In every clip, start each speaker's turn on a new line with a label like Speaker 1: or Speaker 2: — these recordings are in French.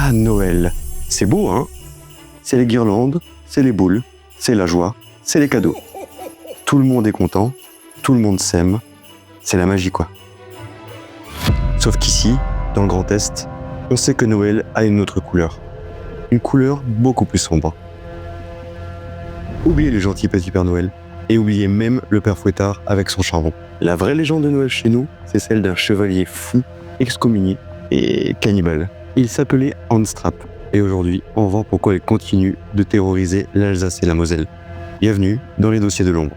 Speaker 1: Ah, Noël, c'est beau, hein? C'est les guirlandes, c'est les boules, c'est la joie, c'est les cadeaux. Tout le monde est content, tout le monde s'aime, c'est la magie, quoi. Sauf qu'ici, dans le Grand Est, on sait que Noël a une autre couleur. Une couleur beaucoup plus sombre. Oubliez les gentils petits Père Noël, et oubliez même le Père Fouettard avec son charbon. La vraie légende de Noël chez nous, c'est celle d'un chevalier fou, excommunié et cannibale. Il s'appelait Hans Trapp, et aujourd'hui, on voit pourquoi il continue de terroriser l'Alsace et la Moselle. Bienvenue dans les dossiers de l'ombre.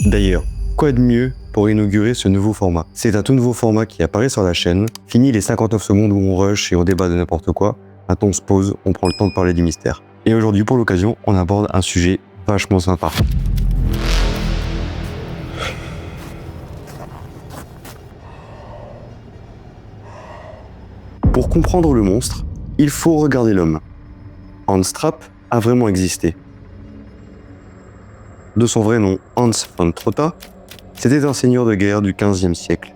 Speaker 1: D'ailleurs, quoi de mieux pour inaugurer ce nouveau format? C'est un tout nouveau format qui apparaît sur la chaîne. Fini les 59 secondes où on rush et on débat de n'importe quoi. Maintenant on se pose, on prend le temps de parler du mystère. Et aujourd'hui, pour l'occasion, on aborde un sujet vachement sympa. Pour comprendre le monstre, il faut regarder l'homme. Hans Trapp a vraiment existé. De son vrai nom, Hans von Trotta, c'était un seigneur de guerre du XVe siècle.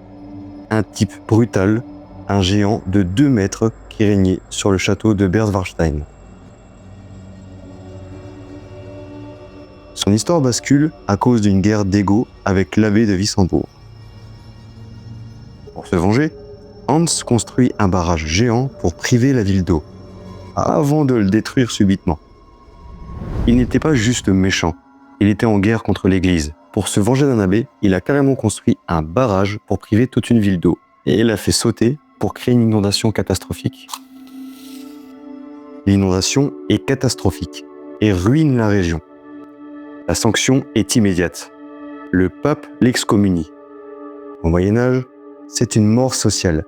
Speaker 1: Un type brutal, un géant de 2 mètres qui régnait sur le château de Berchtesgaden. Son histoire bascule à cause d'une guerre d'ego avec l'abbé de Wissembourg. Pour se venger, Hans construit un barrage géant pour priver la ville d'eau, avant de le détruire subitement. Il n'était pas juste méchant, il était en guerre contre l'église. Pour se venger d'un abbé, il a carrément construit un barrage pour priver toute une ville d'eau. Et il l'a fait sauter pour créer une inondation catastrophique. L'inondation est catastrophique et ruine la région. La sanction est immédiate. Le pape l'excommunie. Au Moyen-Âge, c'est une mort sociale.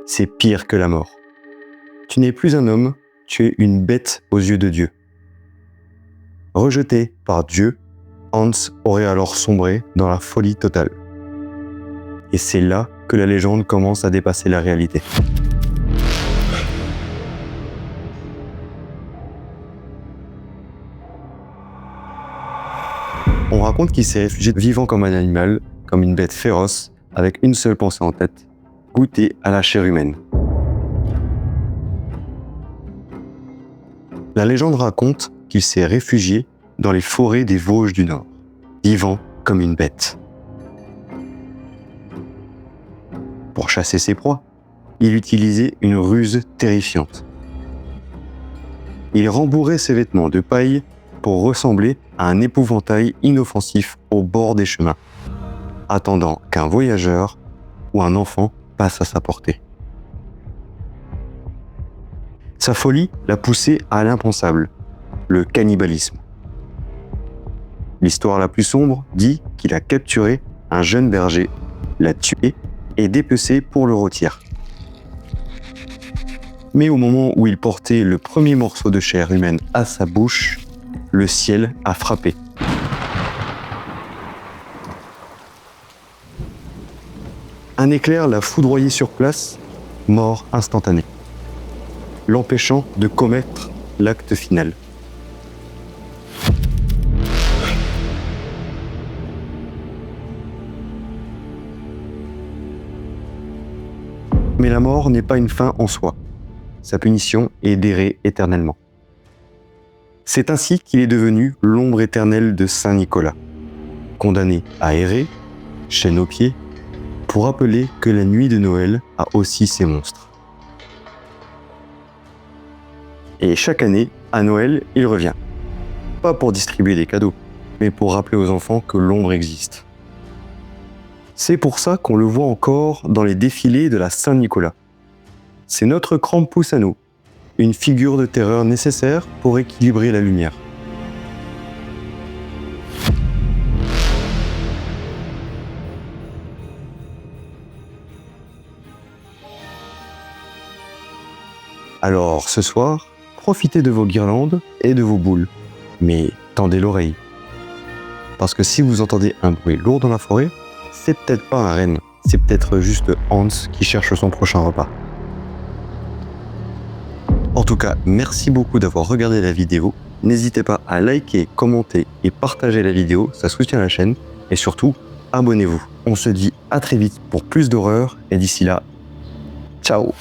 Speaker 1: C'est pire que la mort. Tu n'es plus un homme, tu es une bête aux yeux de Dieu. Rejeté par Dieu, Hans aurait alors sombré dans la folie totale. Et c'est là que la légende commence à dépasser la réalité. On raconte qu'il s'est réfugié vivant comme un animal, comme une bête féroce, avec une seule pensée en tête, goûter à la chair humaine. La légende raconte qu'il s'est réfugié dans les forêts des Vosges du Nord, vivant comme une bête. Pour chasser ses proies, il utilisait une ruse terrifiante. Il rembourrait ses vêtements de paille pour ressembler à un épouvantail inoffensif au bord des chemins, attendant qu'un voyageur ou un enfant passe à sa portée. Sa folie l'a poussé à l'impensable, le cannibalisme. L'histoire la plus sombre dit qu'il a capturé un jeune berger, l'a tué et dépecé pour le rôtir. Mais au moment où il portait le premier morceau de chair humaine à sa bouche, le ciel a frappé. Un éclair l'a foudroyé sur place, mort instantanée, l'empêchant de commettre l'acte final. Mais la mort n'est pas une fin en soi. Sa punition est d'errer éternellement. C'est ainsi qu'il est devenu l'ombre éternelle de Saint Nicolas, condamné à errer, chaîne aux pieds, pour rappeler que la nuit de Noël a aussi ses monstres. Et chaque année, à Noël, il revient. Pas pour distribuer des cadeaux, mais pour rappeler aux enfants que l'ombre existe. C'est pour ça qu'on le voit encore dans les défilés de la Saint-Nicolas. C'est notre Krampus à nous, une figure de terreur nécessaire pour équilibrer la lumière. Alors ce soir, profitez de vos guirlandes et de vos boules, mais tendez l'oreille. Parce que si vous entendez un bruit lourd dans la forêt, c'est peut-être pas un renne. c'est peut-être juste Hans qui cherche son prochain repas. En tout cas, merci beaucoup d'avoir regardé la vidéo. N'hésitez pas à liker, commenter et partager la vidéo, ça soutient la chaîne. Et surtout, abonnez-vous. On se dit à très vite pour plus d'horreur et d'ici là, ciao!